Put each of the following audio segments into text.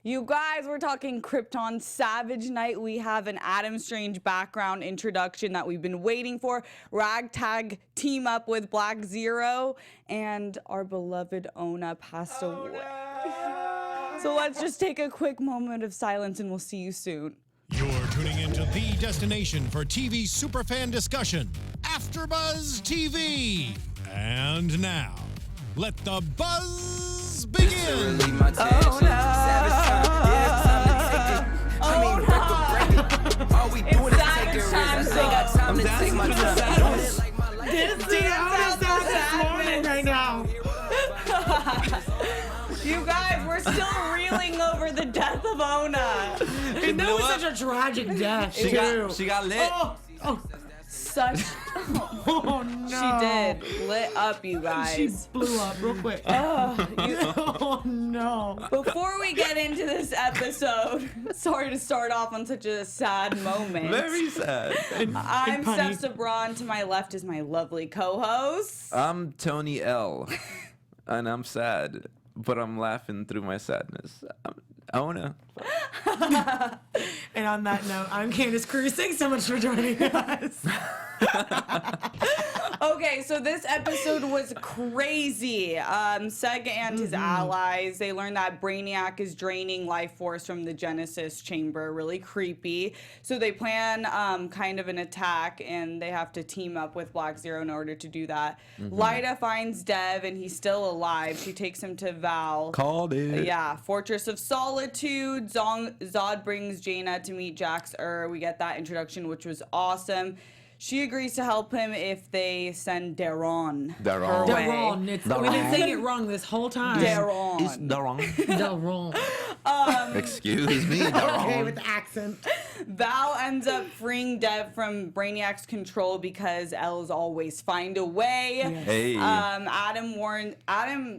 You guys, we're talking Krypton Savage Night. We have an Adam Strange background introduction that we've been waiting for. Ragtag team up with Black Zero, and our beloved Ona passed away. No. So let's just take a quick moment of silence and we'll see you soon. You're tuning into the destination for TV superfan discussion, AFTERBUZZ TV. And now, let the buzz begin. Oh no! Oh no! All we do is take it. I got time to take my time. This is morning right now. You guys, we're still reeling over the death of Ona. And that was such a tragic death. She got lit. Such. Oh no. She did. Lit up, you guys. She blew up real quick. Oh no. Before we get into this episode, sorry to start off on such a sad moment. Very sad. I'm Steph Sabraw, and to my left is my lovely co-host. I'm Tony L. And I'm sad, but I'm laughing through my sadness. Ona. And on that note, I'm Candice Cruz. Thanks so much for joining us. Okay, so this episode was crazy. Seg and his allies, they learned that Brainiac is draining life force from the Genesis chamber. Really creepy. So they plan kind of an attack, and they have to team up with Black Zero in order to do that. Lyta finds Dev, and he's still alive. She takes him to Val. Called it. Yeah, Fortress of Solitude. Zod brings Jana to meet Jax. We get that introduction, which was awesome. She agrees to help him if they send Daron. Daron. We've been saying it wrong this whole time. Daron. It's Daron. Daron. Excuse me, Daron. Okay, with the accent. Val ends up freeing Dev from Brainiac's control because L's always find a way. Yes. Hey. Adam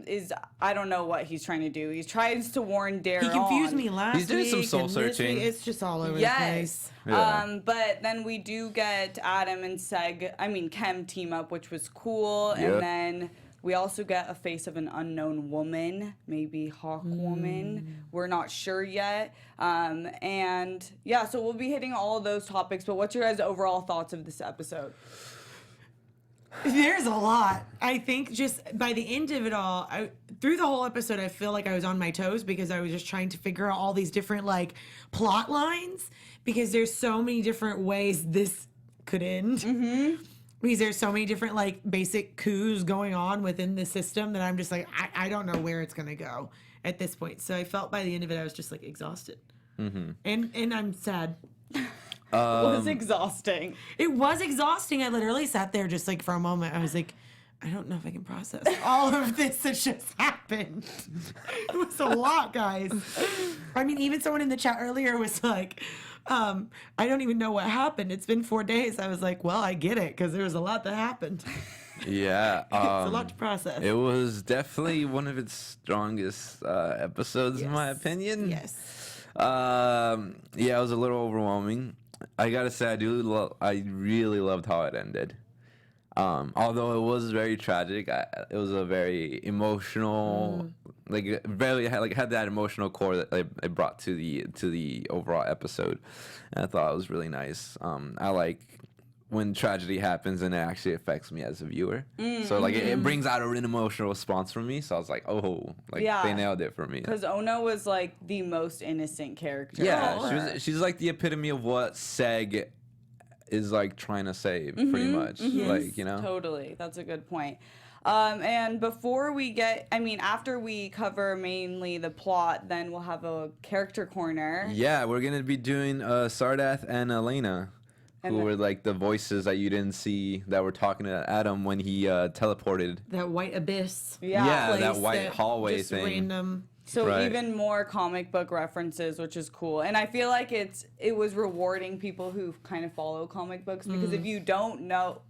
is, I don't know what he's trying to do. He tries to warn Daron. He confused me last week. He's doing some soul and this searching. week. It's just all over the place. Yeah. But then we do get Adam and Kem team up, which was cool. And then we also get a face of an unknown woman, maybe Hawk Woman. We're not sure yet. And yeah, so we'll be hitting all of those topics. But what's your guys' overall thoughts of this episode? There's a lot. I think just by the end of it all, through the whole episode, I feel like I was on my toes because I was just trying to figure out all these different like plot lines because there's so many different ways this could end. Because there's so many different like basic coups going on within the system that I'm just like, I don't know where it's going to go at this point. So I felt by the end of it, I was just like exhausted. And I'm sad. It was exhausting. It was exhausting. I literally sat there just like for a moment. I was like, I don't know if I can process all of this that just happened. It was a lot, guys. I mean, even someone in the chat earlier was like, I don't even know what happened. It's been 4 days. I was like, well, I get it because there was a lot that happened. Yeah. It's a lot to process. It was definitely one of its strongest episodes, in my opinion. Yes. Yeah, it was a little overwhelming. I gotta say, I really loved how it ended. Although it was very tragic, it was a very emotional, had that emotional core that it brought to the overall episode. And I thought it was really nice. I like when tragedy happens and it actually affects me as a viewer. So like it brings out an emotional response from me. So I was like, they nailed it for me. Because Ona was like the most innocent character. Yeah, she's like the epitome of what Seg is like trying to save, pretty much. Like, you know. Totally, that's a good point. And before we get, after we cover mainly the plot, then we'll have a character corner. Yeah, we're gonna be doing Sardath and Elena. Who were like the voices that you didn't see that were talking to Adam when he teleported. That white abyss. Yeah, that white hallway just thing. Random. So even more comic book references, which is cool. And I feel like it was rewarding people who kind of follow comic books because if you don't know,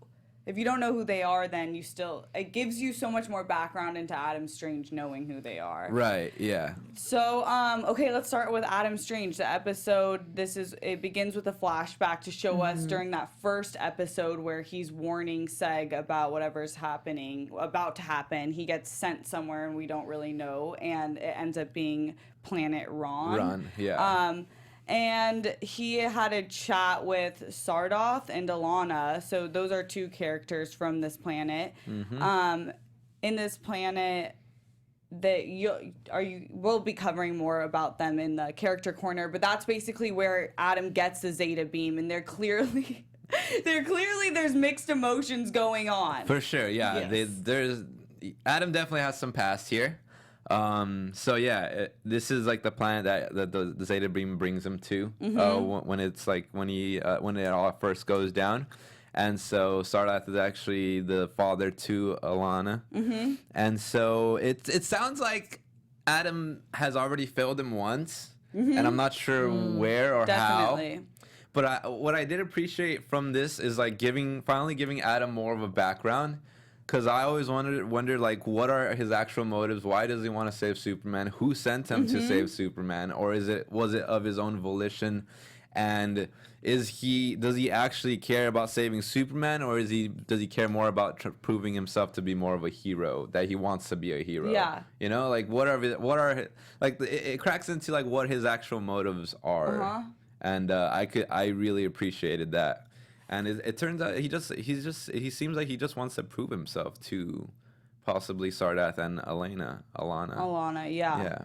if you don't know who they are, then it gives you so much more background into Adam Strange knowing who they are. Right, yeah. So, okay, let's start with Adam Strange. The episode, it begins with a flashback to show us during that first episode where he's warning Seg about whatever's about to happen. He gets sent somewhere and we don't really know, and it ends up being Planet Ron. Yeah. And he had a chat with Sardoth and Alana. So those are two characters from this planet. In this planet, we'll be covering more about them in the character corner, but that's basically where Adam gets the Zeta beam, and there's mixed emotions going on. For sure, yeah. Yes. Adam definitely has some past here. This is like the planet that the Zeta beam brings him to when it all first goes down. And so Sardath is actually the father to Alana. And so it sounds like Adam has already failed him once, and I'm not sure where or Definitely. how. But what I did appreciate from this is like finally giving Adam more of a background. Because I always wondered, like, what are his actual motives? Why does he want to save Superman? Who sent him to save Superman? Or was it of his own volition? And does he actually care about saving Superman, or does he care more about proving himself to be more of a hero, that he wants to be a hero? Yeah. You know, like it cracks into like what his actual motives are. And I really appreciated that. And it turns out he seems like he just wants to prove himself to possibly Sardath and Alana, yeah.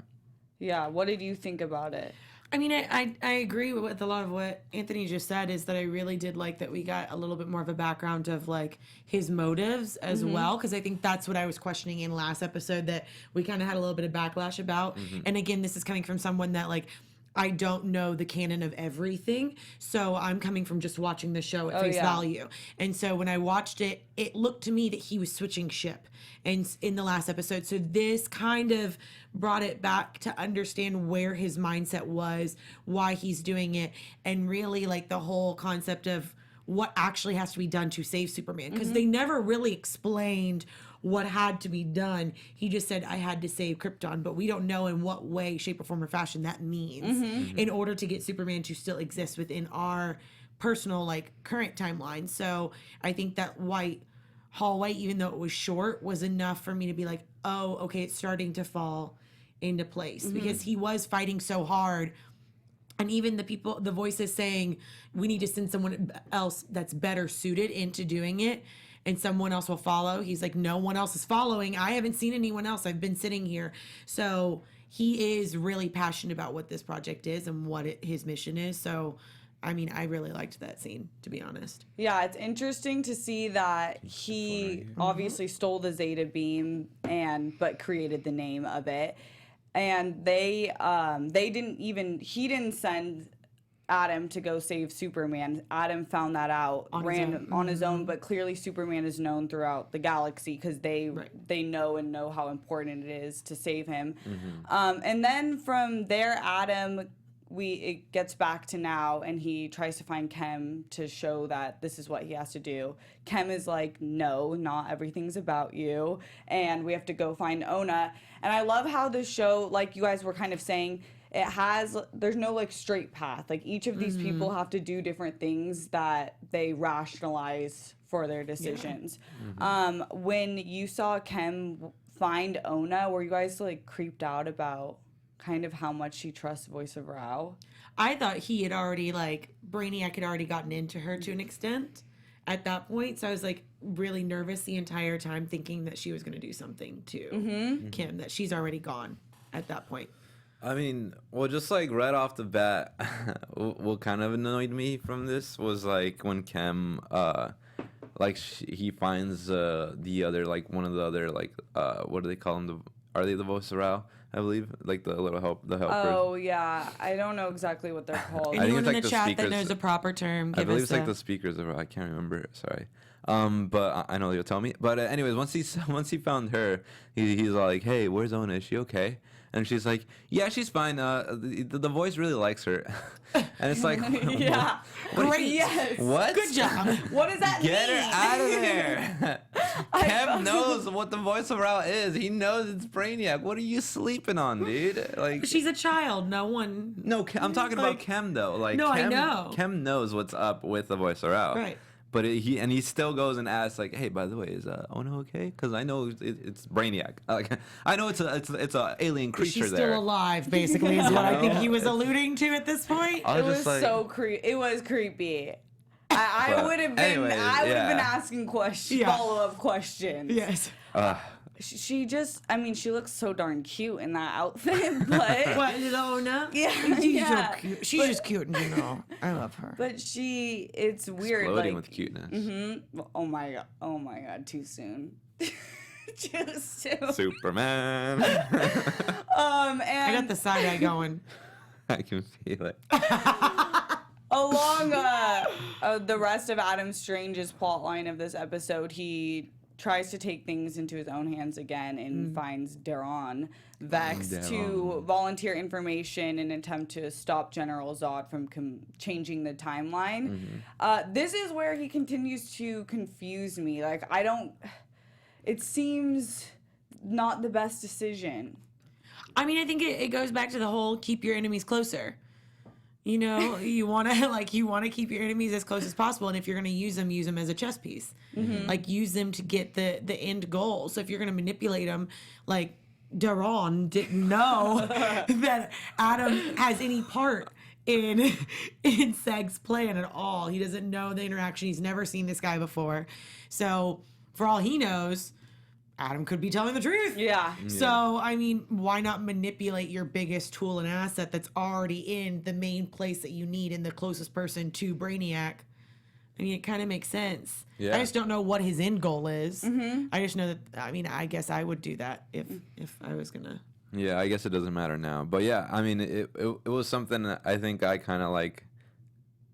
Yeah, what did you think about it? I mean, I agree with a lot of what Anthony just said, is that I really did like that we got a little bit more of a background of like his motives as well, because I think that's what I was questioning in last episode that we kind of had a little bit of backlash about. And again, this is coming from someone that like, I don't know the canon of everything, so I'm coming from just watching the show at face value. And so when I watched it, it looked to me that he was switching ship in the last episode. So this kind of brought it back to understand where his mindset was, why he's doing it, and really like the whole concept of what actually has to be done to save Superman. Because they never really explained what had to be done. He just said, I had to save Krypton, but we don't know in what way, shape, or form, or fashion that means in order to get Superman to still exist within our personal, like, current timeline. So I think that hallway, even though it was short, was enough for me to be like, oh, okay, it's starting to fall into place. Because he was fighting so hard. And even the voices saying, we need to send someone else that's better suited into doing it, and someone else will follow. He's like, no one else is following. I haven't seen anyone else. I've been sitting here. So he is really passionate about what this project is and what his mission is. So, I mean, I really liked that scene, to be honest. Yeah, it's interesting to see that he obviously stole the Zeta beam but created the name of it. And he didn't send Adam to go save Superman. Adam found that out on his own, but clearly Superman is known throughout the galaxy because they know how important it is to save him. And then from there, Adam, it gets back to now, and he tries to find Kem to show that this is what he has to do. Kem is like, no, not everything's about you, and we have to go find Ona. And I love how the show, like you guys were kind of saying, there's no like straight path. Like each of these people have to do different things that they rationalize for their decisions. When you saw Kem find Ona, were you guys like creeped out about kind of how much she trusts Voice of Rao? I thought he had already, like, Brainiac had already gotten into her to an extent at that point. So I was like really nervous the entire time, thinking that she was going to do something to Kim, that she's already gone at that point. I mean, well, just like right off the bat, what kind of annoyed me from this was like when Kem, he finds the other, like one of the other, like, what do they call them? Are they the Voice of Rao? I believe, like the helper. Oh yeah, I don't know exactly what they're called. Anyone in the chat that knows a proper term, I believe it's like the speakers of Rao. I can't remember. Sorry. But I know you'll tell me. But anyways, once he found her, he's like, hey, where's Ona? Is she okay? And she's like, yeah, she's fine. The voice really likes her. And it's like, Yeah. Great. Yes. what? Good job. What does that Get mean? her out of there. Kev knows what the voice around is. He knows it's Brainiac. What are you sleeping on, dude? Like, She's a child. No one. no, I'm talking about like- Kem though. Like, No, I Kem, know. Kem knows what's up with the voice around. Right. But he still goes and asks like, hey, by the way, is Ono okay? Because I know it's Brainiac. Like, I know it's a alien creature She's there. still alive, basically, is what I think he was alluding to at this point. I It was just like, so creepy. It was creepy. I But would have been. anyways, I would have been yeah. asking questions, Yeah. follow-up questions. Yes. She just. I mean, she looks so darn cute in that outfit, but. What, Ilona? Yeah, She's yeah. so cute. She's just cute in general. I love her. But it's weird. Exploding Like, with cuteness. oh my god. Oh my god. Too soon. Too soon. Superman. And I got the side eye going. I can feel it. along the rest of Adam Strange's plotline of this episode, he tries to take things into his own hands again and finds Daron Vex to volunteer information in an attempt to stop General Zod from changing the timeline. This is where he continues to confuse me. Like, it seems not the best decision. I mean, I think it goes back to the whole keep your enemies closer. You know, you want to keep your enemies as close as possible, and if you're going to use them as a chess piece. Like, use them to get the end goal. So if you're going to manipulate them, like Daron didn't know that Adam has any part in Seg's plan at all. He doesn't know the interaction. He's never seen this guy before. So for all he knows, Adam could be telling the truth. Yeah. So, I mean, why not manipulate your biggest tool and asset that's already in the main place that you need and the closest person to Brainiac? I mean, it kind of makes sense. Yeah. I just don't know what his end goal is. I just know that, I mean, I guess I would do that if I was going to. Yeah, I guess it doesn't matter now. But yeah, I mean, it was something that I think I kind of like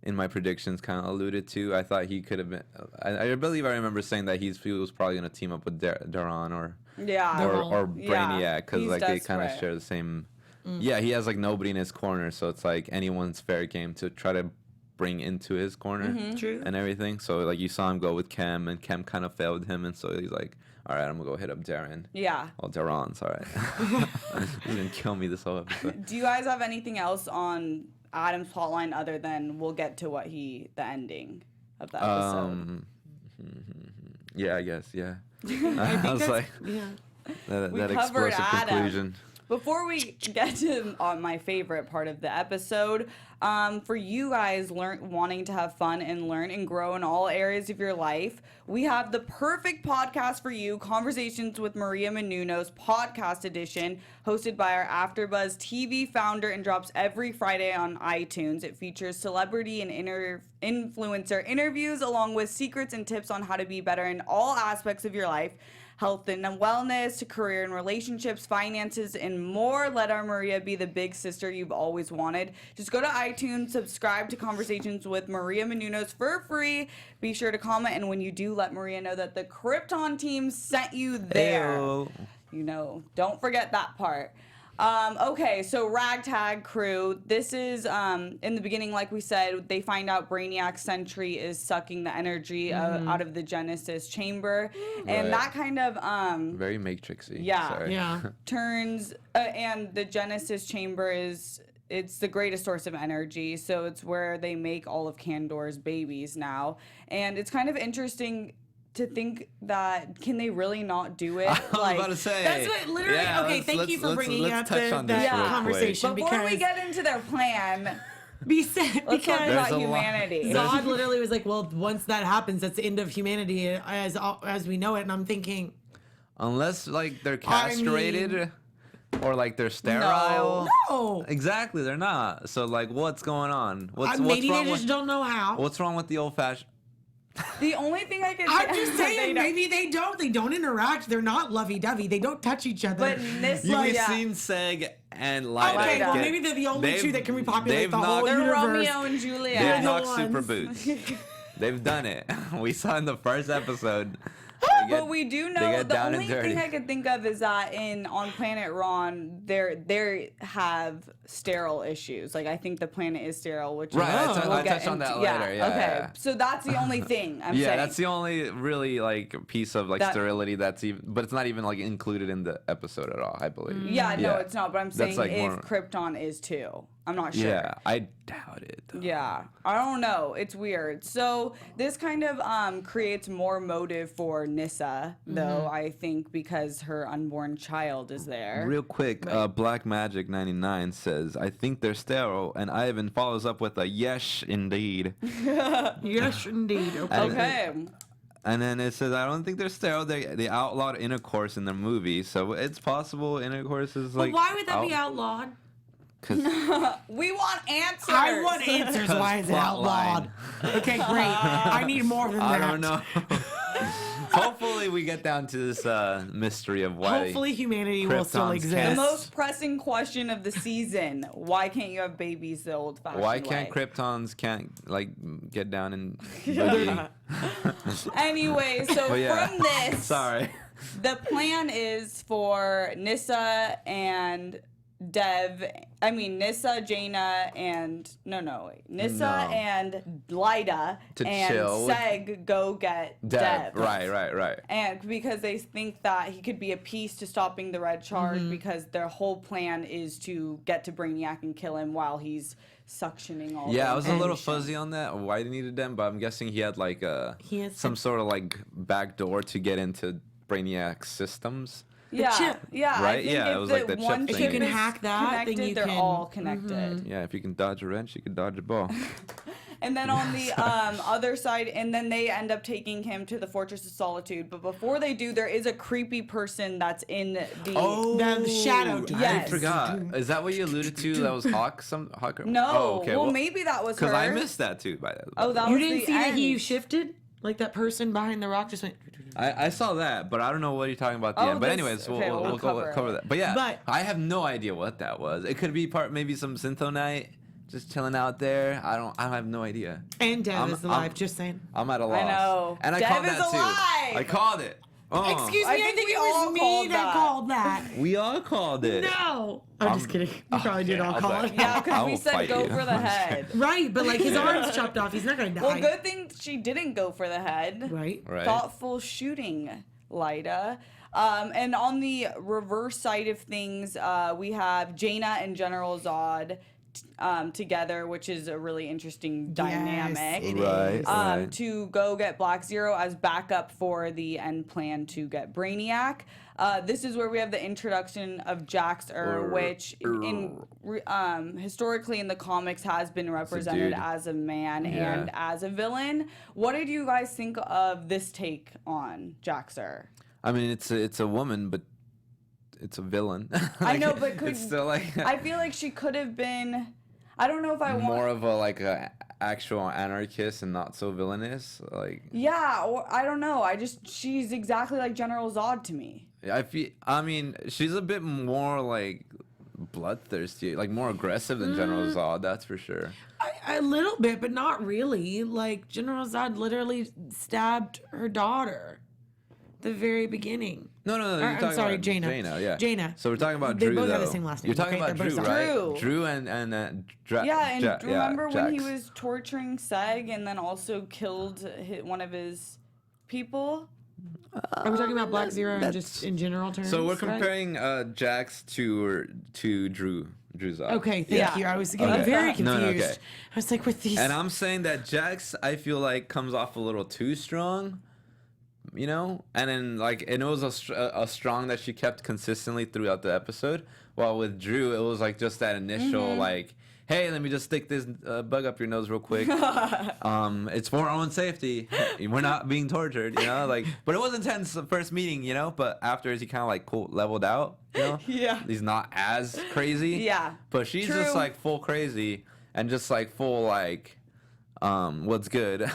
in my predictions kind of alluded to. I thought he could have been. I believe I remember saying that he was probably going to team up with Daron or Brainiac because He's like they kind of desperate. share the same. Yeah, he has like nobody in his corner, so it's like anyone's fair game to try to bring into his corner True. and everything. So like you saw him go with Kem, and Kem kind of failed him, and so he's like, all right, I'm gonna go hit up Darren. Yeah. Well, Daron's all right. He's gonna kill me this whole episode. Do you guys have anything else on Adam's plotline other than we'll get to the ending of the episode? Yeah, I guess. Yeah. I I think was that's, like yeah. that We covered explosive Adam. conclusion. Before we get to my favorite part of the episode, for you guys wanting to have fun and learn and grow in all areas of your life, we have the perfect podcast for you, Conversations with Maria Menounos podcast edition, hosted by our AfterBuzz TV founder and drops every Friday on iTunes. It features celebrity and influencer interviews along with secrets and tips on how to be better in all aspects of your life. Health and wellness, to career and relationships, finances, and more. Let our Maria be the big sister you've always wanted. Just go to iTunes, subscribe to Conversations with Maria Menounos for free. Be sure to comment, and when you do, let Maria know that the Krypton team sent you there. Ayo. You know, don't forget that part. Okay, so Ragtag Crew. This is in the beginning, like we said, they find out Brainiac Sentry is sucking the energy out of the Genesis chamber, and Right. that kind of Very Matrixy. Yeah. Sorry. Yeah. turns and the Genesis chamber it's the greatest source of energy, so it's where they make all of Kandor's babies now, and it's kind of interesting to think that can they really not do it? I was about to say. That's what literally. Yeah, okay, thank you for bringing let's up touch on this that real quick. conversation Before because we get into their plan, let's let's talk because about There's a lot- humanity. Zod literally was like, "Well, once that happens, that's the end of humanity as we know it." And I'm thinking, Unless like they're I mean- castrated or like they're sterile. no. Exactly, they're not. So like, what's going on? What's Maybe wrong they just with, don't know how. What's wrong with the old fashioned? The only thing I can I'm just saying, they don't- maybe they don't. They don't interact. They're not lovey-dovey. They don't touch each other. But in this, You've yeah. seen Seg and Lyda. Okay, well, get- maybe they're the only they've- two that can repopulate they've the whole knocked- They're universe. Romeo and They've Juliet. the knocked ones. super boots. They've done it. We saw in the first episode. But we do know get the down and only dirty. thing I could think of is that on planet Ron, they have sterile issues. Like I think the planet is sterile, which Right, is, I touched on that later, yeah, okay. yeah. So that's the only thing I'm Yeah, saying. that's the only really like piece of like That- sterility that's even, but it's not even like included in the episode at all, I believe. Yeah, no, it's not. But I'm saying That's, like, if more- Krypton is too. I'm not sure. Yeah, I doubt it. Though. Yeah, I don't know. It's weird. So this kind of creates more motive for Nyssa, though, I think, because her unborn child is there. Real quick, Black Magic 99 says, "I think they're sterile," and Ivan follows up with a "Yes, indeed." Yes, indeed. Okay. Okay. And then it says, "I don't think they're sterile. They outlawed intercourse in their movie, so it's possible intercourse is But like." why would that be outlawed? 'Cause We want answers. I want answers. Why is it Plot outlawed? Okay, great. I need more than I that. don't know. Hopefully, we get down to this mystery of why. Hopefully, humanity will still Kryptons exist. The can't- most pressing question of the season: why can't you have babies the old-fashioned Why can't way? Kryptons like get down and boogie? Anyway, so But yeah. from this, Sorry. the plan is for Nyssa and Nyssa, Jana, and Nyssa No. and Lyda To and chill with Seg go get Dev. Dev. Right. And because they think that he could be a piece to stopping the Red Charge, because their whole plan is to get to Brainiac and kill him while he's suctioning all. Yeah, the I was a little information. fuzzy on that. Why he needed them, but I'm guessing he had like He has some sort of like back door to get into Brainiac's systems. Yeah, chip. yeah. Right? I think Yeah, if it was like the chip one thing. If you can is hack that, then connected, you they're can- all connected. Yeah, if you can dodge a wrench, you can dodge a ball. And then on the other side, and then they end up taking him to the Fortress of Solitude. But before they do, there is a creepy person that's in the. The shadow. I Yes. forgot. Is that what you alluded to? That was Hawk? Hawk? No. Oh, okay. Well, maybe that was her. Because I missed that too. By the way. Oh, that You was didn't the see that he end. shifted? Like that person behind the rock just went. I saw that, but I don't know what you're talking about at the Oh, end. But this- anyways, okay, we'll we'll cover cover it. that. But yeah, But- I have no idea what that was. It could be maybe some Synthonite just chilling out there. I have no idea. And Dev I'm- is alive, I'm- just saying. I'm at a loss. know. And I Dev called is that too. alive! I called it. Oh. Excuse me, I I think think we it all was me called that that. called that. We all called it. No. I'm just kidding. You probably did all I'll call bet. it. Yeah, I because we will said fight go you. for the head. Right, but like his arm's chopped off. He's not going to die. Well, good thing she didn't go for the head. Right. Right. Thoughtful shooting, Lyda. And on the reverse side of things, we have Jana and General Zod together, which is a really interesting dynamic. it Right. right. To go get Black Zero as backup for the end plan to get Brainiac. This is where we have the introduction of Jax-Er, which historically in the comics has been represented dude. as a man Yeah. and as a villain. What did you guys think of this take on Jax-Er? I mean, it's a woman, but it's a villain. I know, but it's still like I feel like she could have been. I don't know if I want. more of a actual anarchist and not so villainous. Like Yeah, or I don't know. She's exactly like General Zod to me. I mean, she's a bit more like bloodthirsty, like more aggressive than General Zod. That's for sure. A little bit, but not really. Like General Zod literally stabbed her daughter at the very beginning. No. Or, You're I'm talking sorry, about Jana. Jana, yeah. Jana. So we're talking about They Drew, both though. have the same last name, You're talking okay? about They're Drew, both right? Drew. Drew and Yeah, and remember when he Jax. was torturing Seg and then also killed one of his people? Are we talking about Black Zero and just in general terms? So we're right? comparing Jax to Drew Zod. Okay, thank Yeah. you. I was getting Okay. very No, confused. no, okay. I was like, with these. And I'm saying that Jax, I feel like, comes off a little too strong, you know? And then, and it was a strong that she kept consistently throughout the episode. While with Drew, it was, just that initial, hey, let me just stick this bug up your nose real quick. It's for our own safety. We're not being tortured, you know? But it was intense the first meeting, you know? But afterwards, he kind of, leveled out, you know? Yeah. He's not as crazy. Yeah. But she's True. just, full crazy and just, full, what's good?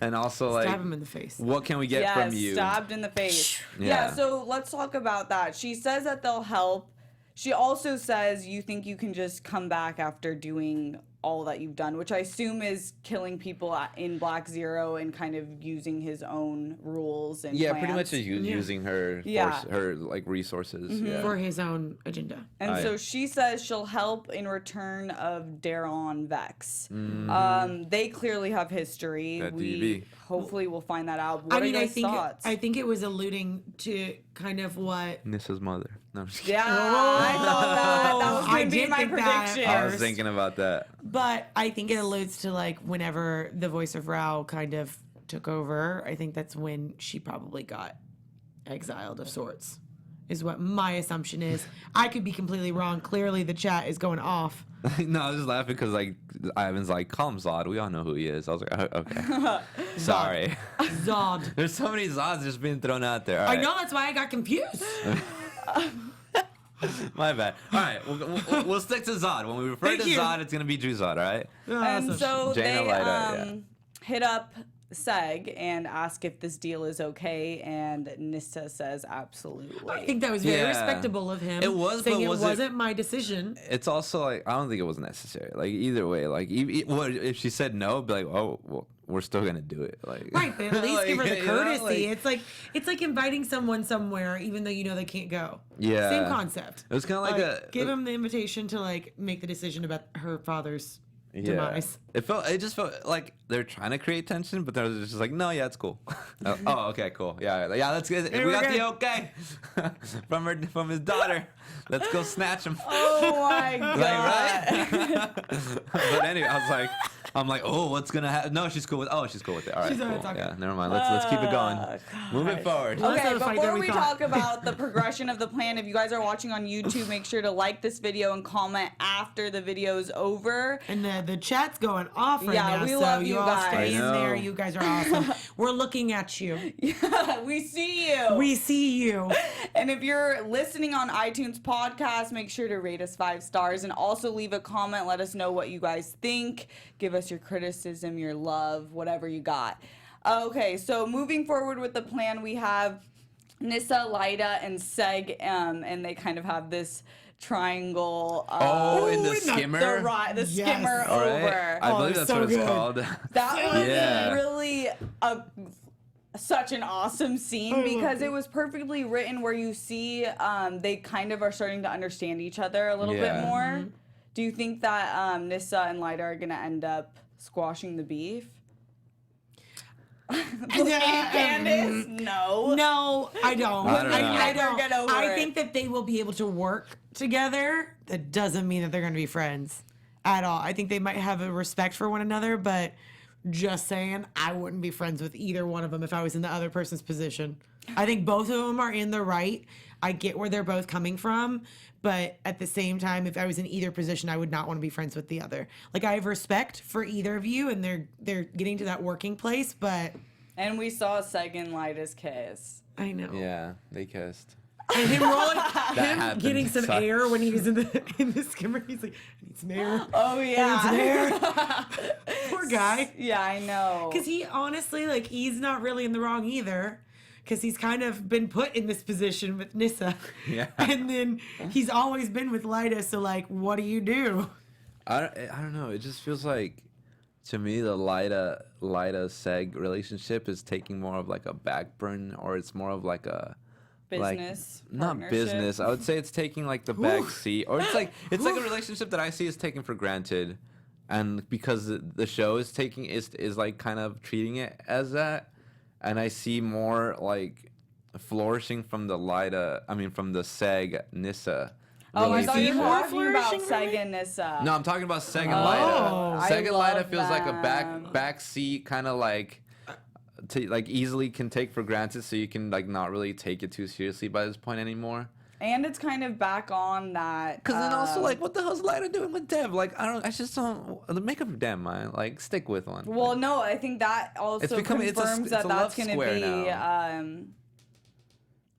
And also, Stab him in the face. what can we get from you? Stabbed in the face. Yeah. So let's talk about that. She says that they'll help. She also says, you think you can just come back after doing all that you've done, which I assume is killing people in Black Zero and kind of using his own rules and Yeah, plans. pretty much just using her her like resources For his own agenda. And so she says she'll help in return of Daryl and Vex. They clearly have history. That We DB. hopefully will find that out. What are your thoughts? I think it was alluding to kind of what. Nissa's mother. No, I'm just kidding. Yeah, I thought that. That was I going to be did my think that at prediction. I was first. thinking about that. But I think it alludes to like whenever the voice of Rao kind of took over. I think that's when she probably got exiled of sorts. Is what my assumption is. I could be completely wrong. Clearly, the chat is going off. No, I was just laughing because like Ivan's like, "Call him Zod. We all know who he is." I was like, oh, "Okay, sorry." Zod. There's so many Zods just being thrown out there. All I right. know, that's why I got confused. My bad. All right, we'll stick to Zod. When we refer Thank to you. Zod, it's gonna be Drew Zod. All right. And so Jana, they Lyda, hit up Seg and ask if this deal is okay, and Nissa says absolutely. I think that was very Yeah. respectable of him. It was, saying but it was it- wasn't my decision. It's also like I don't think it was necessary. Like either way, like what if she said no? Be like, oh, well, we're still gonna do it. Like Right, but at least like, give her the you know, courtesy. like- It's like inviting someone somewhere, even though you know they can't go. Yeah. Same concept. It was kind of like give him the invitation to like make the decision about her father's demise. It just felt like they're trying to create tension, but they're just like, no, yeah, it's cool. Oh, okay, cool. Yeah, that's good. We we're got good. the okay from his daughter. Let's go snatch him. Oh my god! Like, right? But anyway, I'm like, oh, what's gonna happen? No, she's cool with. Oh, she's cool with it. All right, She's all right, cool. it's okay. Yeah, never mind. Let's keep it going. Moving forward. Let's Okay, have a fight before that we we thought. talk about the progression of the plan, if you guys are watching on YouTube, make sure to like this video and comment after the video is over. And the chat's going off right Yeah, now, we so love you you all guys. stay in I know. there. You guys are awesome. We're looking at you. We see you. We see you. And if you're listening on iTunes podcast, make sure to rate us 5 stars and also leave a comment. Let us know what you guys think. Give us your criticism, your love, whatever you got. Okay, so moving forward with the plan, we have Nissa, Lyda, and Seg, and they kind of have this triangle. In the Ooh, skimmer. The Yes. skimmer All right. over. I believe it's that's so what it's good. called. That was Yeah. really such an awesome scene because it was perfectly written where you see they kind of are starting to understand each other a little bit Yeah. more. Do you think that Nissa and Lyda are going to end up squashing the beef? Candice? No. No, I don't. I don't know. I Never get over I it. think that they will be able to work together. That doesn't mean that they're going to be friends at all. I think they might have a respect for one another, but just saying, I wouldn't be friends with either one of them if I was in the other person's position. I think both of them are in the right. I get where they're both coming from, but at the same time, if I was in either position, I would not want to be friends with the other. Like, I have respect for either of you, and they're getting to that working place, but And we saw Seg and Lyda's kiss. I know. Yeah, they kissed. And him rolling, him happened. getting some Sorry. air when he was in the skimmer. He's like, I need some air. Oh, I need some yeah. air. Poor guy. Yeah, I know. Because he honestly, like, he's not really in the wrong either. Because he's kind of been put in this position with Nissa. Yeah. And then he's always been with Lyda. So, like, what do you do? I don't know. It just feels like, to me, the Lyda Seg relationship is taking more of like a backburn, or it's more of like a Business. not partnership. business. I would say it's taking like the back seat, or it's like a relationship that I see is taken for granted, and because the show is taking is like kind of treating it as that, and I see more like flourishing from the Seg Nissa. Oh, I thought you were More talking about flourishing from Seg it? and Nissa. No, I'm talking about Seg and Oh. Lyda. Seg I and Lyda love feels like a them. back seat, kind of like easily can take for granted, so you can like not really take it too seriously by this point anymore. And it's kind of back on that. Because then also like, what the hell's Lyda doing with Dev? Like, I just don't. Make up your damn mind. Like, stick with one. Well, no, I think that also It's becoming- it's a- confirms it's that a that's love going to square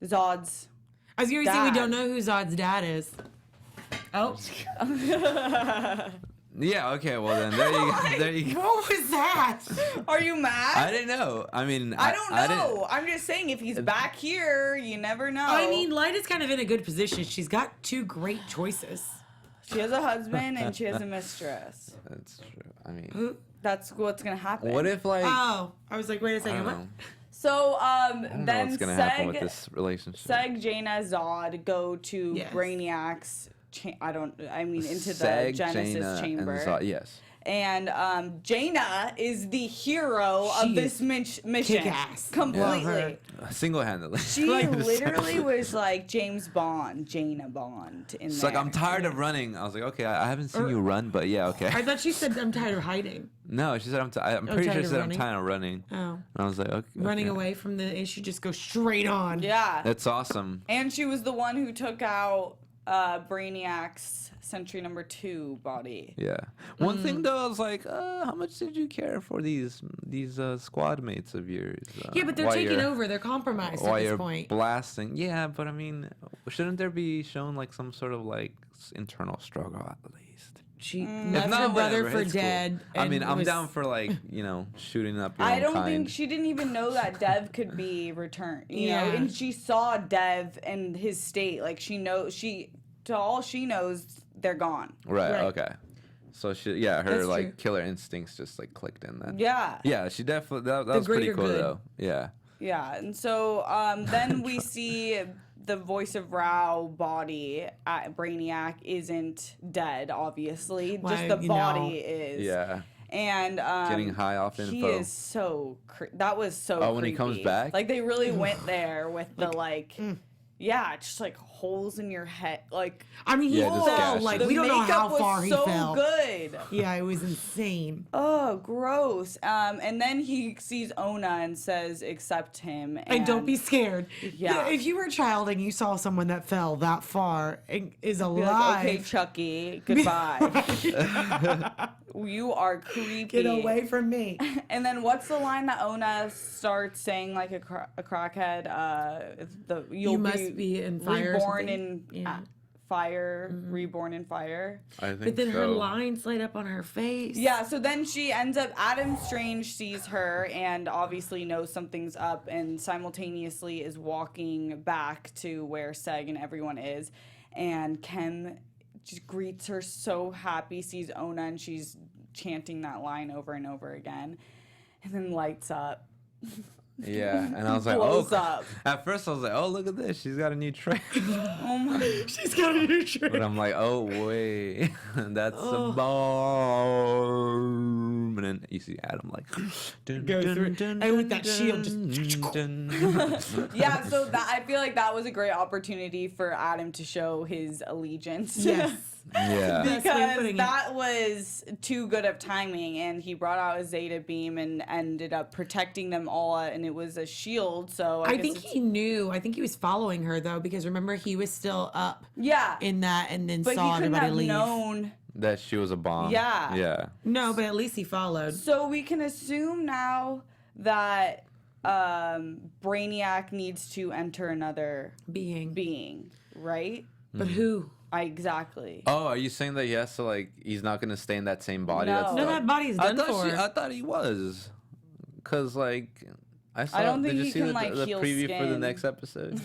be Zod's. I was going to say, we Dad. don't know who Zod's dad is. Oh. Yeah. Okay. Well then, there you go. What was that? Are you mad? I didn't know. I mean, I don't didn't- know. I'm just saying, if he's back here, you never know. I mean, Lyda's kind of in a good position. She's got 2 great choices. She has a husband and she has a mistress. That's true. I mean, That's what's gonna happen. what if like Oh, I was like, wait a I second. don't What? know. So I don't know then what's gonna happen with this relationship. Seg, Jana, Zod go to Yes. Brainiac's. Into the Seg, Genesis Jana, chamber. and Zod, yes. And Jana is the hero of She this is mission. kick-ass. Completely. Single-handedly. She literally was like James Bond, Jana Bond in It's there. like, I'm tired of running. I was like, okay, I haven't seen you run, but yeah, okay. I thought she said, I'm tired of hiding. No, she said, I'm pretty sure tired she of said, running? I'm tired of running. Oh. And I was like, okay. Running okay. away from the issue, just go straight on. Yeah. That's awesome. And she was the one who took out Brainiac's Sentry number 2 body. Yeah. One thing though, I was like, how much did you care for these squad mates of yours? Yeah, but they're while taking you're- over. They're compromised at While this you're point. blasting. Yeah, but I mean, shouldn't there be shown like some sort of like internal struggle at least? She If left not, her brother whatever, for it's cool. dead. I and mean, I'm was- down for like, shooting up your I own don't kind. think she didn't even know that Dev could be returned. You know, Yeah. and she saw Dev and his state. Like to all she knows, they're gone. Right, Right. okay. So her That's like true. killer instincts just like clicked in then. Yeah. Yeah, she definitely that was pretty greater cool good. though. Yeah. Yeah, and so then we see the voice of Rao body at Brainiac isn't dead, obviously. Why, Just the you body know. is. Yeah. And Getting high off he info. is so that was so Oh, when he comes creepy. back? Like they really went there with the yeah, just like holes in your head. Like I mean, he Yeah, just fell. gashes. Like, the we don't know makeup how was far he so fell. good. Yeah, it was insane. Oh, gross. And then he sees Ona and says, accept him. And don't be scared. Yeah. If you were a child and you saw someone that fell that far and is Be alive, like, okay, Chucky, goodbye. You are creepy. get away from me. And then what's the line that Ona starts saying like a crackhead? You'll You must be in fire or reborn something. in Yeah. fire, reborn in fire. I think But then her so. lines light up on her face. Yeah, so then she ends up, Adam Strange sees her and obviously knows something's up and simultaneously is walking back to where Seg and everyone is. And Kem just greets her so happy, sees Ona, and she's chanting that line over and over again. And then lights up. Yeah, and I was like, Blows oh. up. At first, I was like, oh, look at this. She's got a new tray. Oh my. She's got a new trick. But I'm like, oh, wait. That's a bomb. And then you see Adam like, dun, Go dun, through- dun, and with that dun, shield just- dun. Yeah, so that I feel like that was a great opportunity for Adam to show his allegiance. Yes. Yeah. Best way of Because putting it. that was too good of timing, and he brought out a Zeta beam and ended up protecting them all, and it was a shield. So I guess think it's- he knew. I think he was following her though, because remember he was still up yeah, in that, and then but he saw couldn't everybody have leave. known. That she was a bomb. Yeah. Yeah. No, but at least he followed. So we can assume now that Brainiac needs to enter another being, right? But who? Exactly. Oh, are you saying that he has to like he's not gonna stay in that same body? No. That's No, that body's done for. I thought he was, cause like I saw. don't think did you he see can, the, like, the heal preview for the skin. next episode?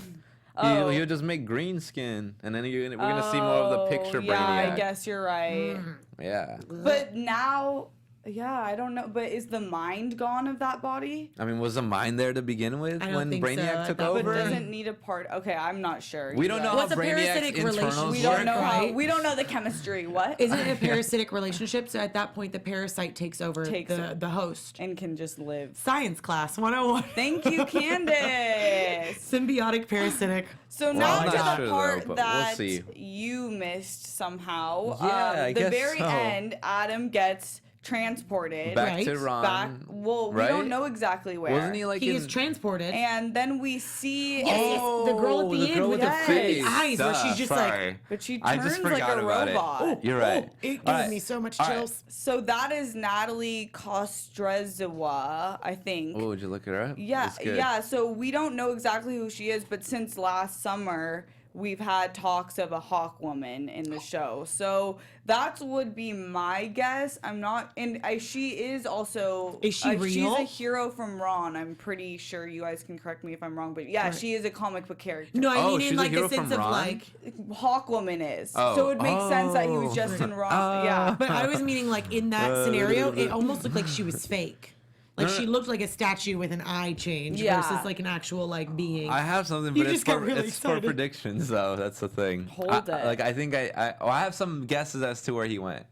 Oh. He'll just make green skin, and then we're gonna see more of the picture yeah, Brainiac. I guess you're right. Yeah. But now, yeah, I don't know. But is the mind gone of that body? I mean, was the mind there to begin with I don't when think so. Brainiac I took thought- But over? doesn't need a part. Okay, I'm not sure. We You're don't know right. What's how a Brainiac's parasitic internals relationship? We don't work. know how. right? We don't know the chemistry. What? Isn't it a parasitic relationship? So at that point, the parasite takes over Takes over. the host. And can just live. Science class 101. Thank you, Candice. Symbiotic parasitic. So Well, now I'm to not the sure, part though, but we'll that see. you missed somehow. Yeah, I the guess very so. end, Adam gets transported Back to Right. Ron. back. Well, we right? don't know exactly where. Wasn't he like He in... is transported. And then we see. Yes, the girl at the end with the creepy eyes where she's just like- sorry. But she I turns just like forgot a about robot. it. You're right. It gives All right. me so much All right. chills. So that is Natalie Kostrzewa, I think. Oh, did you look her up? Yeah, That's good. yeah. So we don't know exactly who she is, but since last summer, we've had talks of a Hawk woman in the show. So that would be my guess. I'm not, and she is also. Is she real? She's a hero from Ron. I'm pretty sure. You guys can correct me if I'm wrong, but yeah, Right. she is a comic book character. No, I mean she's in a like hero the sense from of Ron? like. Hawk woman is. Oh. So it makes sense that he was just in Ron. Yeah. But I was meaning like in that scenario, it almost looked like she was fake. Like she looked like a statue with an eye change Yeah. versus like an actual like being. I have something, You but just got really it's for excited. predictions though. That's the thing. Hold it. Like I think I have some guesses as to where he went.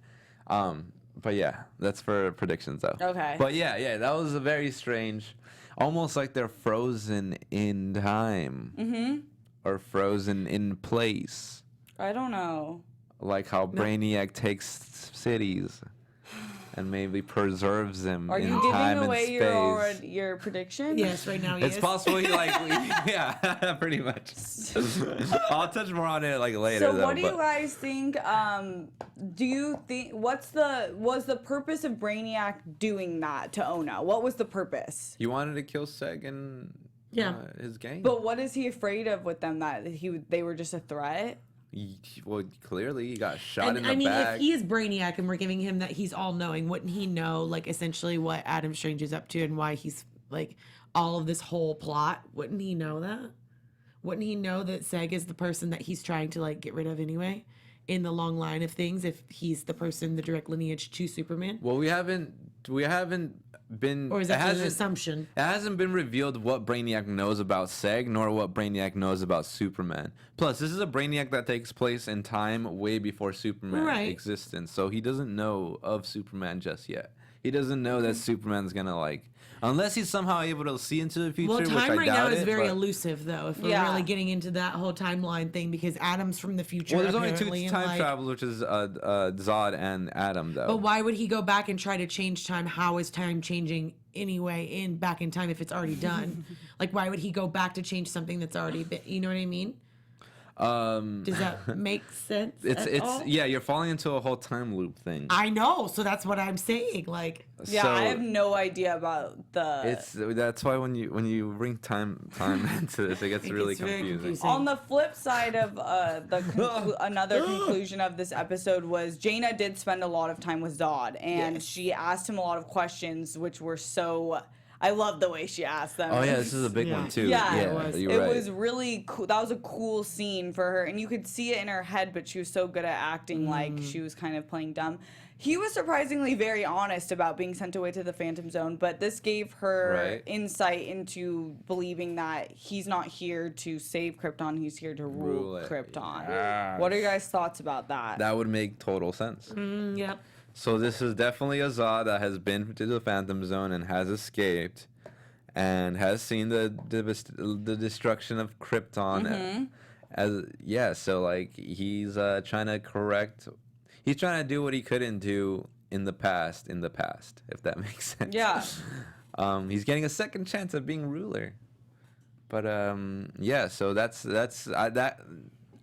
But yeah, that's for predictions though. Okay. But yeah, that was a very strange, almost like they're frozen in time. Mm-hmm. Or frozen in place, I don't know. like how Brainiac takes cities. And maybe preserves them Are in you time giving away and space. your prediction? Yes, right now he It's is. possible he yeah, pretty much. I'll touch more on it like later. So though, what do you but- guys think? Do you think was the purpose of Brainiac doing that to Ona? What was the purpose? He wanted to kill Seg and Yeah. his gang. But what is he afraid of with them? That they were just a threat? Well, clearly he got shot And in the I mean, back. if he is Brainiac and we're giving him that he's all knowing, wouldn't he know like essentially what Adam Strange is up to and why he's like all of this whole plot? Wouldn't he know that? Wouldn't he know that Seg is the person that he's trying to like get rid of anyway? In the long line of things, if he's the person, the direct lineage to Superman, Well, we haven't been. or is it that just an hasn't- assumption? It hasn't been revealed what Brainiac knows about Seg, nor what Brainiac knows about Superman. Plus, this is a Brainiac that takes place in time way before Superman Right. existence, so he doesn't know of Superman just yet. He doesn't know that Superman's gonna like, unless he's somehow able to see into the future. Well, which time I right doubt now is it, very but- elusive, though. If we're Yeah. really getting into that whole timeline thing, because Adam's from the future. Well, there's only two apparently, and, time like, travelers, which is Zod and Adam, though. But why would he go back and try to change time? How is time changing anyway back in time if it's already done? Like, why would he go back to change something that's already been? You know what I mean? Does that make sense? at all? Yeah, you're falling into a whole time loop thing. I know, so that's what I'm saying. Like, Yeah, So- I have no idea about the. That's why when you bring time into this, it gets really it's very confusing. confusing. On the flip side of another conclusion of this episode was Jana did spend a lot of time with Zod, and she asked him a lot of questions, which were so. I love the way she asked them. Oh yeah, this is a big Yeah. one too. Yeah, it was. You're It right. was really cool. That was a cool scene for her, and you could see it in her head. But she was so good at acting, like she was kind of playing dumb. He was surprisingly very honest about being sent away to the Phantom Zone, but this gave her Right. insight into believing that he's not here to save Krypton; he's here to rule Rule it. Krypton. Yes. What are your guys' thoughts about that? That would make total sense. yep. So this is definitely a Zod that has been to the Phantom Zone and has escaped, and has seen the destruction of Krypton. So like he's trying to correct. He's trying to do what he couldn't do in the past, if that makes sense. Yeah. He's getting a second chance of being ruler. But yeah, so that's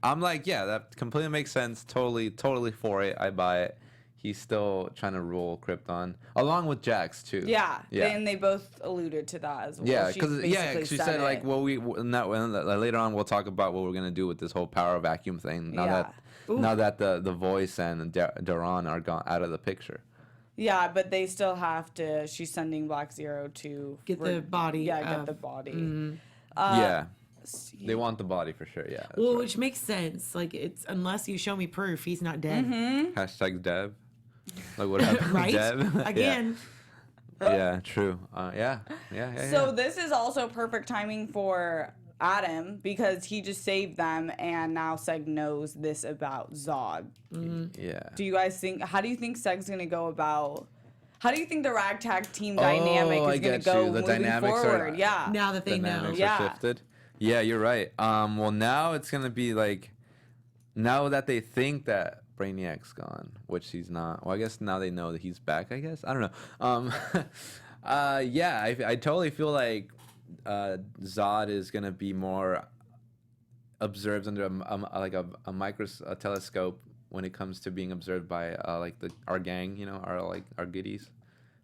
I'm like, yeah, that completely makes sense. Totally for it. I buy it. He's still trying to rule Krypton, along with Jax too. Yeah, Yeah. and they both alluded to that as well. Yeah, She because basically she said it. like, well, later on we'll talk about what we're gonna do with this whole power vacuum thing. Now that the voice and Daron are gone out of the picture. Yeah, but they still have to. She's sending Black Zero to Get the body Yeah, get of- the body. Yeah, they want the body for sure. Yeah. that's Well, right. which makes sense. Like, it's unless you show me proof he's not dead. Hashtag Dev. Like what happened to Right? Dev? Yeah. Again. Yeah, true. Yeah. So this is also perfect timing for Adam because he just saved them, and now Seg knows this about Zod. Yeah. Do you guys think? How do you think Seg's gonna go about? How do you think the Ragtag team dynamic I is gonna get you. go The moving dynamics are- forward? Yeah. Now that they know. Dynamics Yeah. are shifted. Yeah, you're right. Well, now it's gonna be like, now that they think that Brainiac's gone, which he's not. Well, I guess now they know that he's back. I guess I don't know. Yeah, I totally feel like Zod is gonna be more observed under a telescope when it comes to being observed by like our gang, our goodies.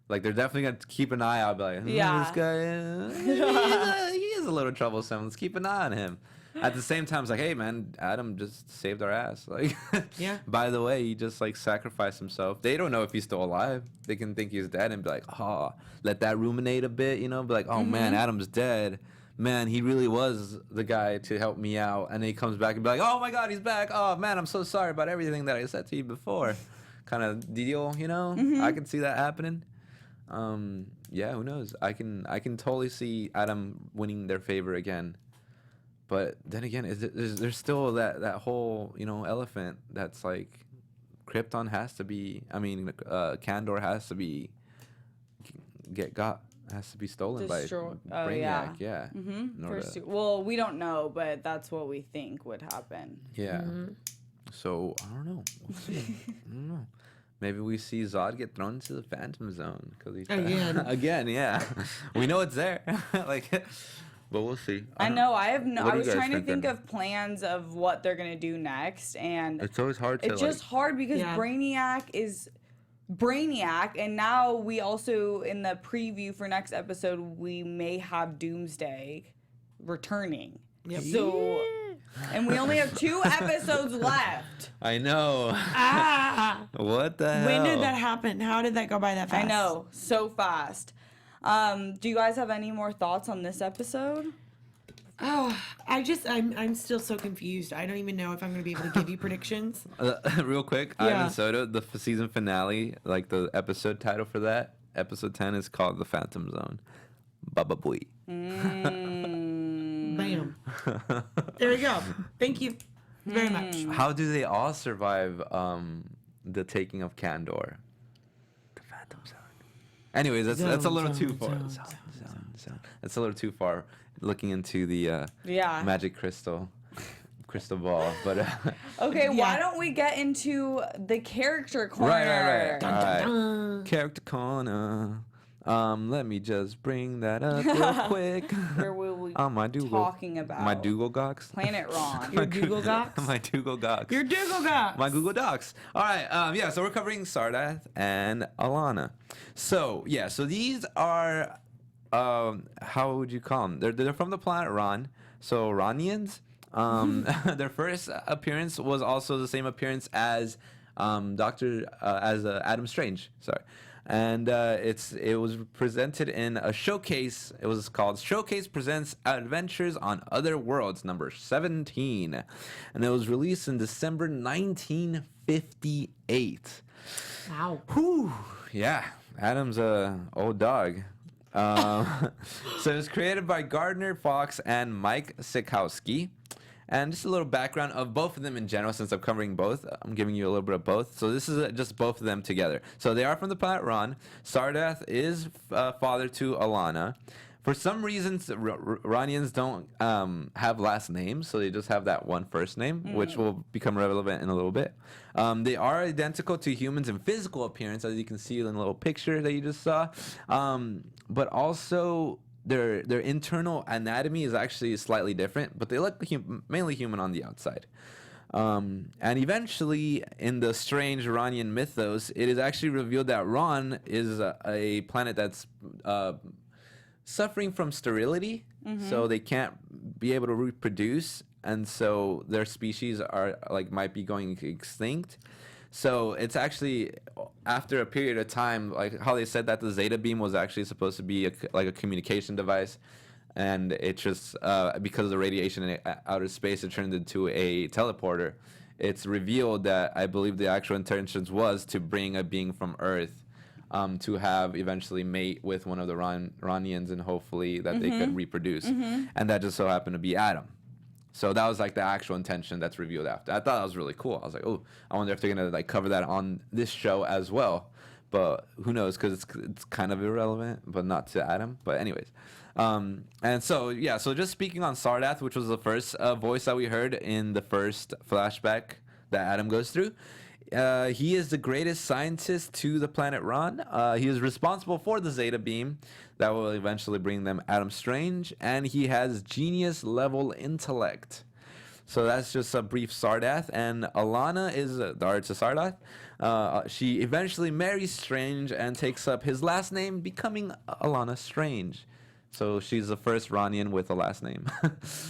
Like they're definitely gonna keep an eye out, be like, Yeah. this guy, he is a little troublesome. Let's keep an eye on him. at the same time, it's like, hey, man, Adam just saved our ass. Like, Yeah. by the way, he just like sacrificed himself. They don't know if he's still alive. They can think he's dead and be like, oh, let that ruminate a bit, you know? Be like, oh man, Adam's dead. Man, he really was the guy to help me out. And then he comes back and be like, oh my God, he's back. Oh man, I'm so sorry about everything that I said to you before. Kind of deal, you know? I can see that happening. Yeah, who knows? I can totally see Adam winning their favor again. But then again, there's still that whole, you know, elephant that's like Krypton has to be, I mean, Kandor has to be has to be stolen by Brainiac. Yeah. Well, we don't know, but that's what we think would happen. Yeah. So I don't know. We'll see. I don't know. Maybe we see Zod get thrown into the Phantom Zone because he's again. Yeah, we know it's there. Like, but we'll see. I know. I was trying to think of plans of what they're gonna do next, and it's always hard. It's just hard because Brainiac is Brainiac, and now we also in the preview for next episode we may have Doomsday returning. Yep. So. And we only have 2 episodes left. I know. What the hell? When did that happen? How did that go by that fast? I know, so fast. Do you guys have any more thoughts on this episode? Oh, I'm still so confused. I don't even know if I'm going to be able to give you predictions. Real quick, Ivan Soto, the season finale, like the episode title for that, episode 10 is called The Phantom Zone. Baba Booey. Bam. There we go. Thank you very much. How do they all survive the taking of Kandor? The Phantom Zone. Anyways, that's a little too far. That's a little too far looking into the magic crystal ball. But okay, why don't we get into the character corner? Right. Dun, dun, dun. Character corner. Let me just bring that up real quick. Where will we talking about? My Google Docs. Planet Ron. Your Google Docs? My Google Docs. Your Google Docs. My Google Docs. All right. So we're covering Sardath and Alana. So these are how would you call them? They're from the planet Ron. So Ronians. Their first appearance was also the same appearance as Adam Strange. Sorry. And it was presented in a showcase. It was called Showcase Presents Adventures on Other Worlds, number 17. And it was released in December 1958. Wow. Whew. Yeah. Adam's a old dog. So it was created by Gardner Fox and Mike Sikowski. And just a little background of both of them in general, since I'm covering both. I'm giving you a little bit of both. So this is just both of them together. So they are from the planet Ron. Sardath is father to Alana. For some reasons, Ronians don't have last names, so they just have that one first name, which will become relevant in a little bit. They are identical to humans in physical appearance, as you can see in the little picture that you just saw. But also, their internal anatomy is actually slightly different, but they look mainly human on the outside. And eventually, in the strange Ronian mythos, it is actually revealed that Ron is a planet that's suffering from sterility, so they can't be able to reproduce, and so their species are might be going extinct. So it's actually after a period of time, like how they said that the Zeta beam was actually supposed to be a communication device, and it just because of the radiation in outer space, it turned into a teleporter. It's revealed that I believe the actual intentions was to bring a being from Earth to have eventually mate with one of the Ronians, and hopefully that they could reproduce. And that just so happened to be Adam. So that was the actual intention that's revealed after. I thought that was really cool. I was like, oh, I wonder if they're gonna cover that on this show as well. But who knows? Because it's kind of irrelevant, but not to Adam. But anyways, and so so just speaking on Sardath, which was the first voice that we heard in the first flashback that Adam goes through. He is the greatest scientist to the planet Ron. He is responsible for the Zeta beam that will eventually bring them Adam Strange, and he has genius-level intellect. So that's just a brief Sardath, and Alana is the daughter to Sardath. She eventually marries Strange and takes up his last name, becoming Alana Strange. So she's the first Ranian with a last name.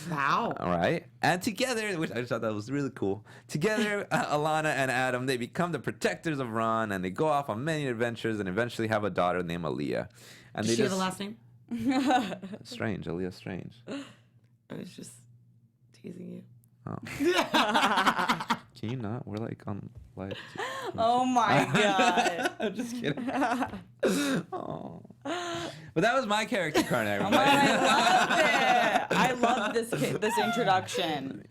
Wow. All right. And together, which I just thought that was really cool, together, Alana and Adam, they become the protectors of Ron, and they go off on many adventures and eventually have a daughter named Aaliyah. And Does they she have just, a last name? Strange, Aaliyah Strange. I was just teasing you. Oh. Can you not? We're like on live. Oh my god. I'm just kidding. Oh. But that was my character card, Oh everybody. my, I loved it. I love this introduction.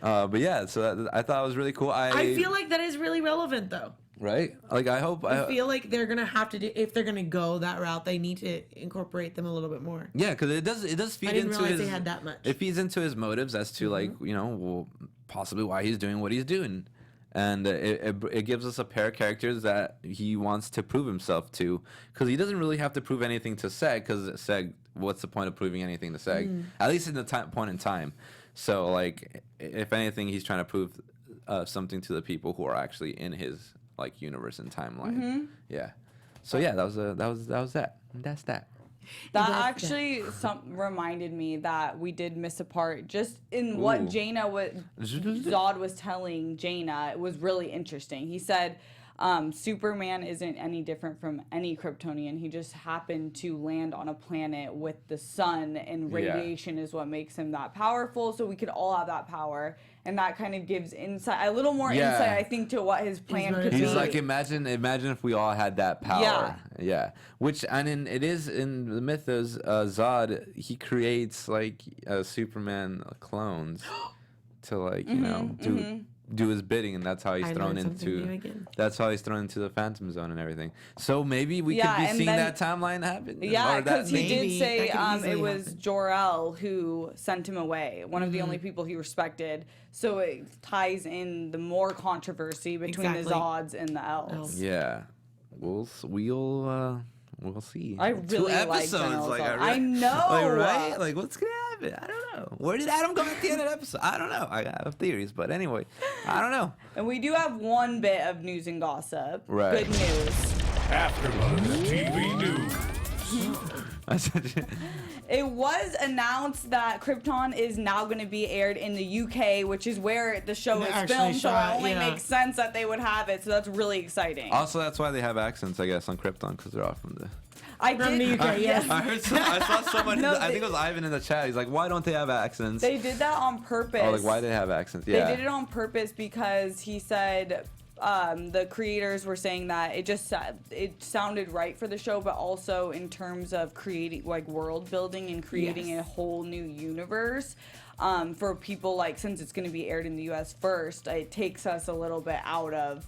But yeah, so I thought it was really cool. I feel like that is really relevant, though. Right? Like, I hope. I feel like they're gonna have to do, if they're gonna go that route, they need to incorporate them a little bit more. Yeah, because it does feed I didn't into realize his. they had that much. It feeds into his motives as to like well, possibly why he's doing what he's doing, and it gives us a pair of characters that he wants to prove himself to, because he doesn't really have to prove anything to Seg, because Seg, what's the point of proving anything to Seg? At least in the point in time. So like, if anything, he's trying to prove something to the people who are actually in his like universe and timeline. Yeah. So yeah, that was that. That's that. That actually reminded me that we did miss a part just in what Ooh. Zod was telling Jana. It was really interesting. He said Superman isn't any different from any Kryptonian. He just happened to land on a planet with the sun, and radiation is what makes him that powerful. So we could all have that power, and that kind of gives insight, a little more insight, I think, to what his plan could be. He's like, imagine if we all had that power. Yeah. Which, and it is in the mythos, Zod, he creates like Superman clones to like do his bidding, and that's how he's thrown into. That's how he's thrown into the Phantom Zone and everything. So maybe we could be seeing that timeline happen. Yeah, because he maybe. did say it was happen. Jor-El who sent him away, one of the only people he respected. So it ties in the more controversy between the Zods and the Elves. Yeah, we'll see. I really 2 like episodes. General Like, Zod. I know. Like, right? Like, what's gonna happen? I don't know. Where did Adam come at the end of the episode? I don't know. I have theories, but anyway, I don't know. And we do have one bit of news and gossip. Right. Good news. AfterBuzz TV News. It was announced that Krypton is now going to be aired in the UK, which is where the show is filmed, so it only makes sense that they would have it, so that's really exciting. Also, that's why they have accents, I guess, on Krypton, because they're all from the... From the UK, yes. I saw someone, No, I think it was Ivan in the chat, he's like, why don't they have accents? They did that on purpose. Oh, like, why do they have accents? Yeah. They did it on purpose because he said... the creators were saying that it sounded right for the show, but also in terms of creating like world building and creating a whole new universe for people, like, since it's going to be aired in the US first, it takes us a little bit out of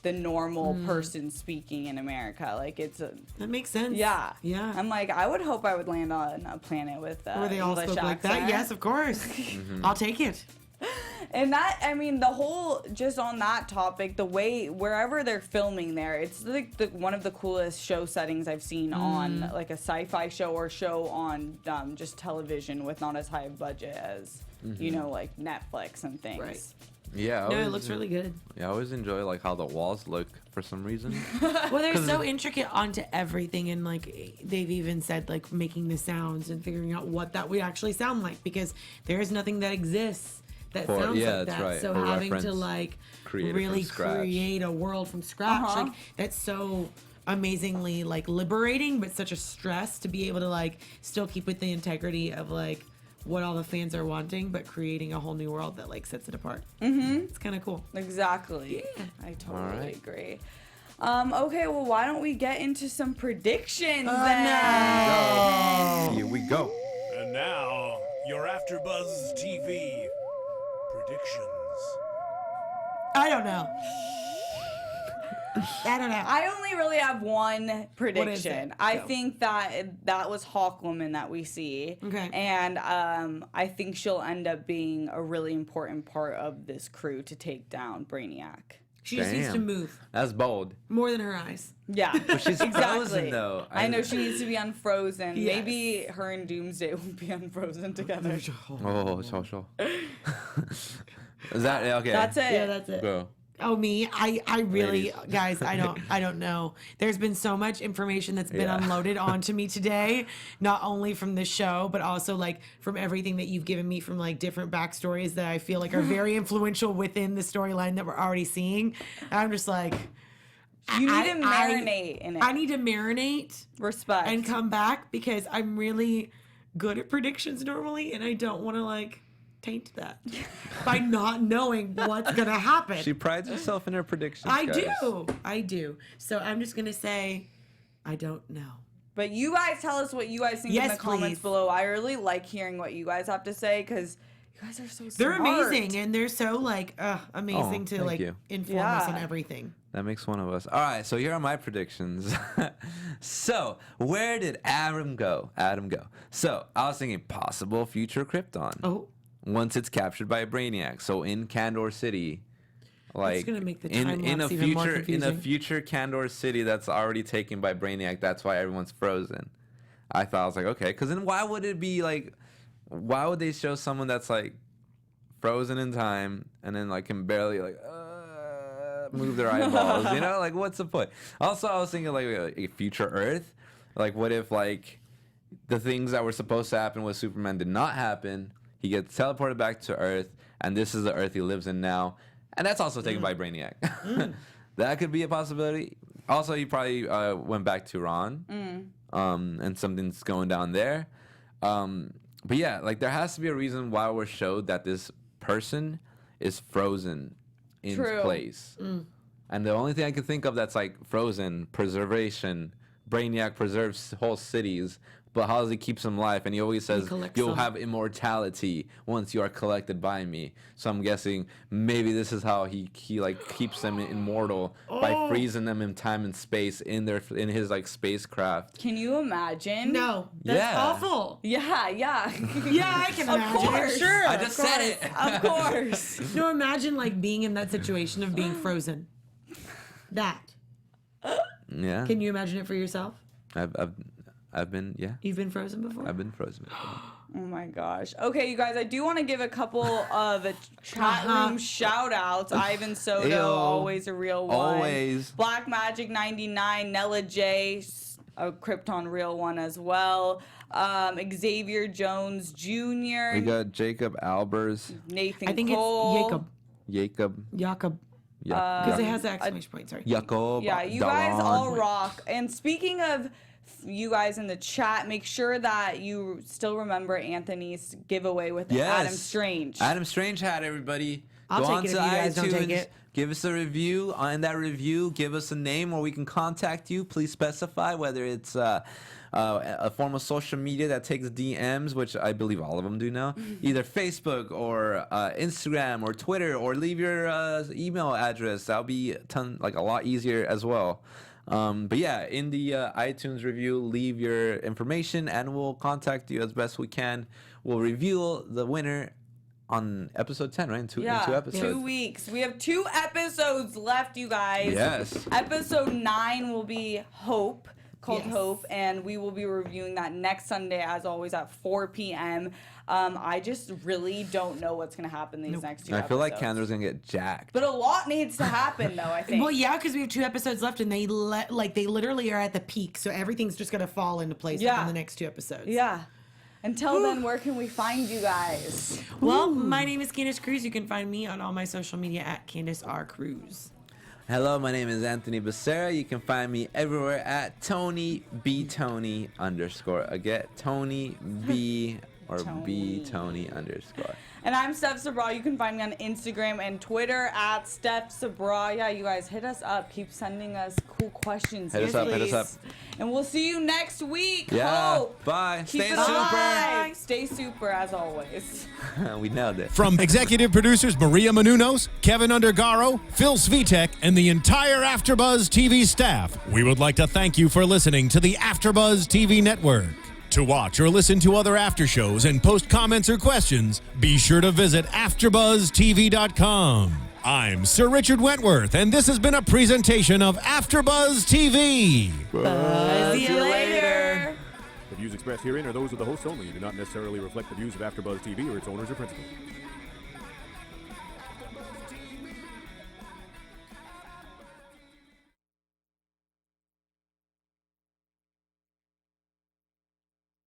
the normal person speaking in America. Like, That makes sense. yeah. I'm like, I would hope I would land on a planet with where they all English spoke like that. accent. Yes, of course. I'll take it. And that, I mean, the whole, just on that topic, the way, wherever they're filming there, it's like one of the coolest show settings I've seen on like a sci-fi show or show on just television with not as high a budget as, you know, like Netflix and things. Right. Yeah. No, it looks really good. Yeah, I always enjoy like how the walls look for some reason. Well, they're so intricate onto everything, and like they've even said like making the sounds and figuring out what that would actually sound like, because there is nothing that exists that sounds like that's that. right. So For having to reference, like create it from really scratch. create a world from scratch, like that's so amazingly like liberating, but such a stress to be able to like still keep with the integrity of like what all the fans are wanting, but creating a whole new world that like sets it apart. It's kind of cool. Exactly. Yeah. I totally right. agree. Okay, well, why don't we get into some predictions then? No. Here we go. And now, your AfterBuzz TV predictions. I don't know. I don't know. I only really have one prediction. it? I Go. think that was Hawkwoman that we see. Okay. And I think she'll end up being a really important part of this crew to take down Brainiac. She just needs to Damn. move That's bold. more than her eyes. Yeah, she's exactly. frozen, though. I know she needs to be unfrozen. Yes. Maybe her and Doomsday will be unfrozen together. Oh, sure. Is that okay? That's it. Yeah, that's it. Go. Oh, me? I really, Ladies. guys, I don't know. There's been so much information that's been unloaded onto me today, not only from the show, but also like from everything that you've given me from like different backstories that I feel like are very influential within the storyline that we're already seeing. And I'm just like, You need to marinate in it. I need to marinate Respect. and come back because I'm really good at predictions normally, and I don't want to like taint that by not knowing what's gonna happen. She prides herself in her predictions. I guys. do. So I'm just gonna say, I don't know. But you guys tell us what you guys think in Yes, the comments please. below. I really like hearing what you guys have to say because you guys are so smart. They're amazing, and they're so like amazing Oh, to thank like you. inform us on Yeah. everything. That makes one of us. All right, so here are my predictions. So, where did Adam go? So, I was thinking possible future Krypton. Oh, Once it's captured by a Brainiac. So, in Kandor City, like gonna make the in time a lapse even more future confusing. Kandor City that's already taken by Brainiac, that's why everyone's frozen. I thought I was like, okay, because then why would it be like? Why would they show someone that's like frozen in time and then like can barely like move their eyeballs? You know, like what's the point? Also, I was thinking like a future Earth. Like, what if like the things that were supposed to happen with Superman did not happen? He gets teleported back to Earth, and this is the Earth he lives in now, and that's also taken by Brainiac. That could be a possibility. Also, he probably went back to Ron, and something's going down there. But yeah, like there has to be a reason why we're showed that this person is frozen in True. place. And the only thing I can think of that's like frozen, preservation, Brainiac preserves whole cities, but how does he keep them alive? And he always says, collects you'll them. have immortality once you are collected by me. So I'm guessing maybe this is how he like keeps them immortal by freezing them in time and space in his like spacecraft. Can you imagine? no, that's Yeah. awful. Yeah. Yeah, I can Of imagine. course. Sure. I just said it. Of course. No, imagine like being in that situation of being frozen. That. Yeah. Can you imagine it for yourself? I've been You've been frozen before? I've been frozen before. Oh my gosh. Okay, you guys, I do want to give a couple of chat room shout outs. Ivan Soto, Ayo. always a real one. Always. Black Magic 99, Nella J, a Krypton real one as well. Xavier Jones Jr., We got Jacob Albers, Nathan I think Cole. it's Jacob. Because it has the exclamation point, sorry. Jacob. Yeah, you guys all rock. And speaking of you guys in the chat, make sure that you still remember Anthony's giveaway with Adam Strange. Adam Strange hat, everybody. I'll Go take on it to if you guys iTunes. don't take it. Give us a review. On that review, give us a name where we can contact you. Please specify whether it's a form of social media that takes DMs, which I believe all of them do now. Either Facebook or Instagram or Twitter, or leave your email address. That'll be a lot easier as well. But yeah, in the iTunes review, leave your information and we'll contact you as best we can. We'll reveal the winner on episode 10, right? In two episodes. 2 weeks. We have 2 episodes left, you guys. Yes. Episode 9 will be Hope, called Yes. Hope, and we will be reviewing that next Sunday, as always, at 4 p.m. I just really don't know what's going to happen these next 2 I episodes. feel like Kandor's gonna get jacked. But a lot needs to happen, though, I think. Well, yeah, because we have 2 episodes left, and they literally are at the peak, so everything's just gonna fall into place Yeah. in the next 2 episodes. Yeah. Until then, where can we find you guys? Well, my name is Candice Cruz. You can find me on all my social media at Candice R. Cruz. Hello, my name is Anthony Beccera. You can find me everywhere at Tony B Tony _ Again, Tony B or B Tony _ And I'm Steph Sabraw. You can find me on Instagram and Twitter at Steph Sabraw. Yeah, you guys, hit us up. Keep sending us cool questions. Hit us up, hit us up. And we'll see you next week. Yeah. Hope. Bye. Keep Stay it super. alive. Stay super, as always. We nailed it. From executive producers Maria Menounos, Kevin Undergaro, Phil Svitek, and the entire AfterBuzz TV staff, we would like to thank you for listening to the AfterBuzz TV network. To watch or listen to other after shows and post comments or questions, be sure to visit AfterBuzzTV.com. I'm Sir Richard Wentworth, and this has been a presentation of AfterBuzz TV. See you later. The views expressed herein are those of the hosts only and do not necessarily reflect the views of AfterBuzz TV or its owners or principals.